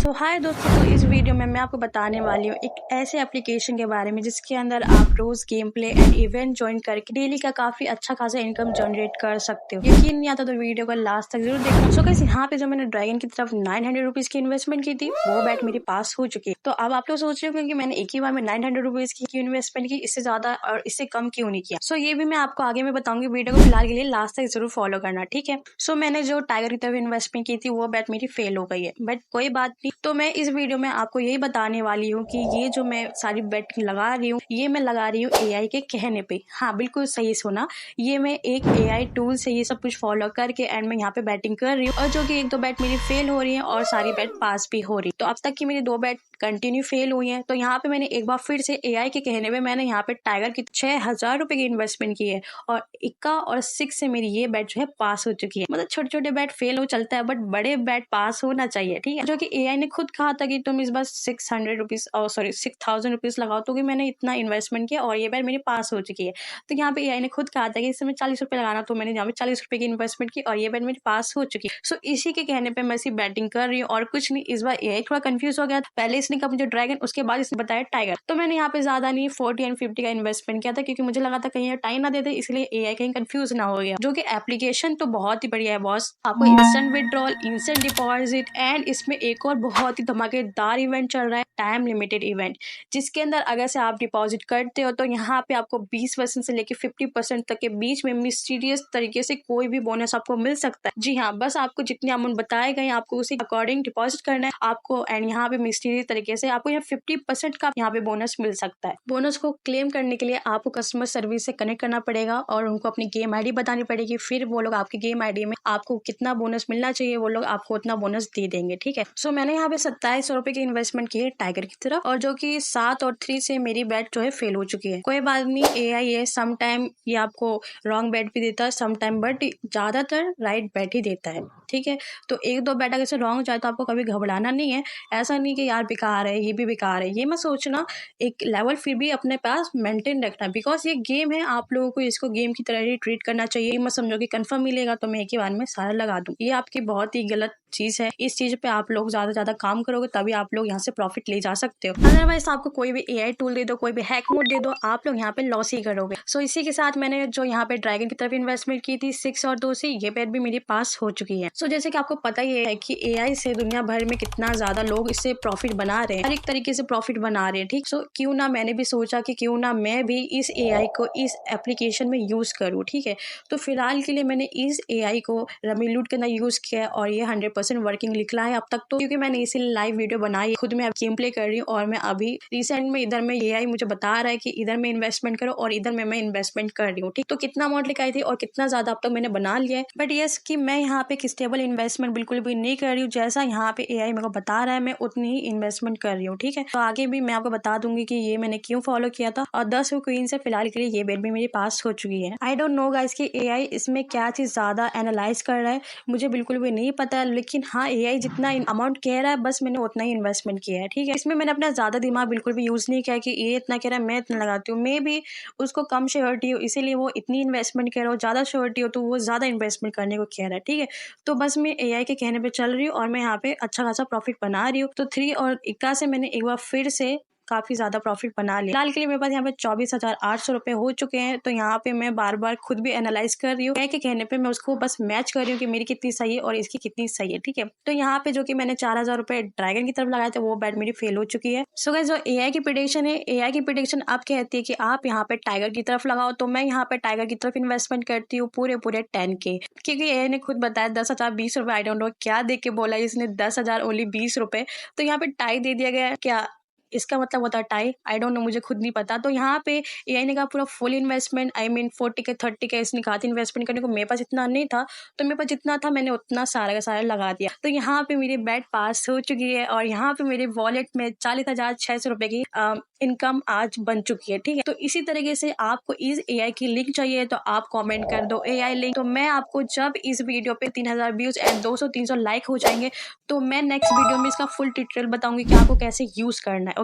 तो हाय दोस्तों, तो इस वीडियो में मैं आपको बताने वाली हूँ एक ऐसे एप्लीकेशन के बारे में जिसके अंदर आप रोज game play and event join करके डेली का काफी अच्छा खासा इनकम जनरेट कर सकते हो। यकीन नहीं आता तो वीडियो को लास्ट तक जरूर देखना। सो गाइस, यहाँ पे जो मैंने ड्रैगन की तरफ 900 रुपीज की इन्वेस्टमेंट की थी वो बैट मेरी पास हो चुकी है। तो अब आप लोग सोच रहे हो कि मैंने एक ही बार में 900 रुपीज की इन्वेस्टमेंट की, इससे ज्यादा और इससे कम क्यों नहीं किया। सो ये भी मैं आपको आगे में बताऊंगी। वीडियो को फिलहाल के लिए लास्ट तक जरूर फॉलो करना, ठीक है। सो मैंने जो टाइगर की तरफ इन्वेस्टमेंट की थी वो बैट मेरी फेल हो गई है, बट कोई बात नहीं। तो मैं इस वीडियो में आपको यही बताने वाली हूँ कि ये जो मैं सारी बेट लगा रही हूँ ये मैं लगा रही हूँ एआई के कहने पे। हाँ, बिल्कुल सही सुना, ये मैं एक एआई टूल से ये सब कुछ फॉलो करके एंड मैं यहाँ पे बैटिंग कर रही हूँ, और जो कि एक दो बैट मेरी फेल हो रही है और सारी बैट पास भी हो रही। तो अब तक की मेरी दो बैट कंटिन्यू फेल हुई है। तो यहाँ पे मैंने एक बार फिर से एआई के कहने पे मैंने यहाँ पे टाइगर की 6,000 रुपए की इन्वेस्टमेंट की है, और इक्का और 6 से मेरी ये बैट जो है पास हो चुकी है। मतलब छोटे छोटे बैट फेल हो चलता है, बट बड़े बैट पास होना चाहिए, ठीक है। जो कि एआई ने खुद कहा था कि तुम इस बार 600 रुपीज और सॉरी 6,000 रुपीज लगाओ, तो कि मैंने इतना इन्वेस्टमेंट किया और ये बैट मेरी पास हो चुकी है। तो यहाँ पे एआई ने खुद कहा था कि इसमें 40 रुपए लगाना, तो मैंने यहाँ पे 40 रुपए की इन्वेस्टमेंट की और ये बैट मेरी पास हो चुकी है। सो इसी के कहने पे मैं इसी बैटिंग कर रही हूँ और कुछ नहीं। इस बार एआई थोड़ा कंफ्यूज हो गया, पहले इसने कहा मुझे ड्रैगन, उसके बाद इसने बताया टाइगर। तो मैंने यहाँ पे ज्यादा नहीं 40 एंड 50 का इन्वेस्टमेंट किया था, क्योंकि मुझे लगा था कहीं टाइम ना दे दे, इसलिए एआई कहीं कंफ्यूज ना हो गया। जो कि एप्लीकेशन तो बहुत ही बढ़िया है बॉस, आपको instant withdrawal, instant deposit and इसमें एक और बहुत ही धमाकेदार इवेंट चल रहा है, टाइम लिमिटेड इवेंट, जिसके अंदर अगर से आप डिपॉजिट करते हो तो यहाँ पे आपको 20% से लेकर 50% तक के बीच में मिस्टीरियस तरीके से कोई भी बोनस आपको मिल सकता है। जी हाँ, बस आपको जितने अमाउंट बताए गए आपको उसी अकॉर्डिंग डिपॉजिट करना है आपको, एंड यहाँ पे मिस्टीरियस तरीके से आपको यहाँ 50% का यहाँ पे बोनस मिल सकता है। बोनस को क्लेम करने के लिए आपको कस्टमर सर्विस से कनेक्ट करना पड़ेगा और उनको अपनी गेम आईडी बतानी पड़ेगी, फिर वो लोग आपकी गेम आईडी में आपको कितना बोनस मिलना चाहिए वो लोग आपको उतना बोनस दे देंगे, ठीक है। सो मैंने यहाँ पे 2700 रुपए की इन्वेस्टमेंट की है टाइगर की तरफ, और जो कि 7 और 3 से मेरी बैट जो है फेल हो चुकी है। कोई बात नहीं, एआई है, सम टाइम ये आपको रॉन्ग बैट भी देता है सम टाइम, बट ज्यादातर राइट बैट ही देता है, ठीक है। तो एक दो बैट अगर से रॉन्ग जाए तो आपको कभी घबराना नहीं है। ऐसा नहीं कि यार बेकार है, ये भी बेकार है, ये मत सोचना। एक लेवल फिर भी अपने पास मेंटेन रखना, बिकॉज ये गेम है, आप लोगों को इसको गेम की तरह ही ट्रीट करना चाहिए। ये मत समझो कि कंफर्म मिलेगा तो मैं एक ही बार में सारा लगा दूं, ये आपकी बहुत ही गलत चीज है। इस चीज पे आप लोग ज्यादा काम करोगे तभी आप लोग यहाँ से प्रॉफिट ले जा सकते हो, अदरवाइज आपको कोई भी एआई टूल दे दो, कोई भी हैक मोड दे दो, आप लोग यहाँ पे लॉस ही करोगे। सो इसी के साथ मैंने जो यहाँ पे ड्रैगन की तरफ इन्वेस्टमेंट की थी 6 और 2 से, ये बैट भी मेरी पास हो चुकी है। सो जैसे कि आपको पता ही है कि एआई से दुनिया भर में कितना ज्यादा लोग इससे प्रॉफिट बना रहे हैं, हर एक तरीके से प्रॉफिट बना रहे हैं, ठीक। सो क्यों ना मैंने भी सोचा कि क्यों ना मैं भी इस एआई को इस एप्लीकेशन में यूज करूँ, ठीक है। तो फिलहाल के लिए मैंने इस एआई को रमी लूट के अंदर यूज किया है और ये 100% वर्किंग निकला है अब तक तो, क्योंकि मैंने इसीलिए लाइव वीडियो बनाई, खुद मैं गेम प्ले कर रही हूँ और मैं अभी रिसेंट में इधर में एआई मुझे बता रहा है कि इधर में इन्वेस्टमेंट करो और इधर में मैं इन्वेस्टमेंट कर रही हूँ, ठीक। तो कितना अमाउंट लेकर आई थी और कितना ज्यादा अब तक मैंने बना लिया है, बट यस कि मैं यहाँ पे स्टेबल इन्वेस्टमेंट बिल्कुल भी नहीं कर रही हूँ। जैसा यहाँ पे एआई मेरे को बता रहा है मैं उतनी ही इन्वेस्टमेंट कर रही हूँ, ठीक है। तो आगे भी मैं आपको बता दूंगी कि ये मैंने क्यों फॉलो किया था, और 10 क्वीन से फिलहाल के लिए ये बेट भी मेरे पास हो चुकी है। आई डोंट नो गाइस कि एआई इसमें क्या चीज ज्यादा एनालाइज कर रहा है, मुझे बिल्कुल भी नहीं पता, लेकिन हाँ एआई जितना अमाउंट कह रहा है बस मैंने उतना ही इन्वेस्टमेंट किया है, ठीक है। इसमें मैंने अपना ज्यादा दिमाग बिल्कुल भी यूज नहीं किया कि ये इतना कह रहा है मैं इतना लगाती हूँ, मैं भी उसको कम श्योरिटी हो इसीलिए वो इतनी इन्वेस्टमेंट कह रहा हो, ज्यादा श्योरिटी हो तो वो ज्यादा इन्वेस्टमेंट करने को कह रहा है, ठीक है। तो बस मैं एआई के कहने पे चल रही हूँ और मैं यहाँ पे अच्छा खासा प्रॉफिट बना रही हूँ। तो 3 और इक्का से मैंने एक बार फिर से काफी ज्यादा प्रॉफिट बना लिया। फिलहाल के लिए मेरे पास यहाँ पे 24,800 रुपए हो चुके हैं। तो यहाँ पे मैं बार बार खुद भी एनालाइज कर रही हूँ, के कहने पे मैं उसको बस मैच कर रही हूँ कि मेरी कितनी सही है और इसकी कितनी सही है, ठीक है। तो यहाँ पे जो कि मैंने 4,000 रुपए ड्रैगन की तरफ लगाए थे वो बैट मेरी फेल हो चुकी है। सो गाइस, जो एआई की प्रेडिक्शन है, एआई की प्रेडिक्शन अब कहती है कि आप यहाँ पे टाइगर की तरफ लगाओ, तो मैं यहाँ पे टाइगर की तरफ इन्वेस्टमेंट करती हूँ पूरे 10K, क्योंकि एआई ने खुद बताया 10,000 20 रुपए, आई डोंट नो क्या देख के बोला इसने 10,000 ओनली 20 रुपए। तो यहाँ पे टाई दे दिया गया है, क्या इसका मतलब होता है टाई, आई डोंट नो, मुझे खुद नहीं पता। तो यहाँ पे एआई ने कहा पूरा full investment, I mean 40K 30K इसने कहा था इन्वेस्टमेंट करने को, मेरे पास इतना नहीं था, तो मेरे पास जितना था मैंने उतना सारा का सारा लगा दिया। तो यहाँ पे मेरी बैट पास हो चुकी है और यहाँ पे मेरे वॉलेट में 40,600 रुपए की इनकम आज बन चुकी है, ठीक है। तो इसी तरीके से आपको इस एआई की लिंक चाहिए तो आप कमेंट कर दो एआई लिंक, तो मैं आपको जब इस वीडियो पे 3,000 व्यूज एंड 200-300 लाइक हो जाएंगे तो मैं नेक्स्ट वीडियो में इसका फुल ट्यूटोरियल बताऊंगी कि आपको कैसे यूज करना है।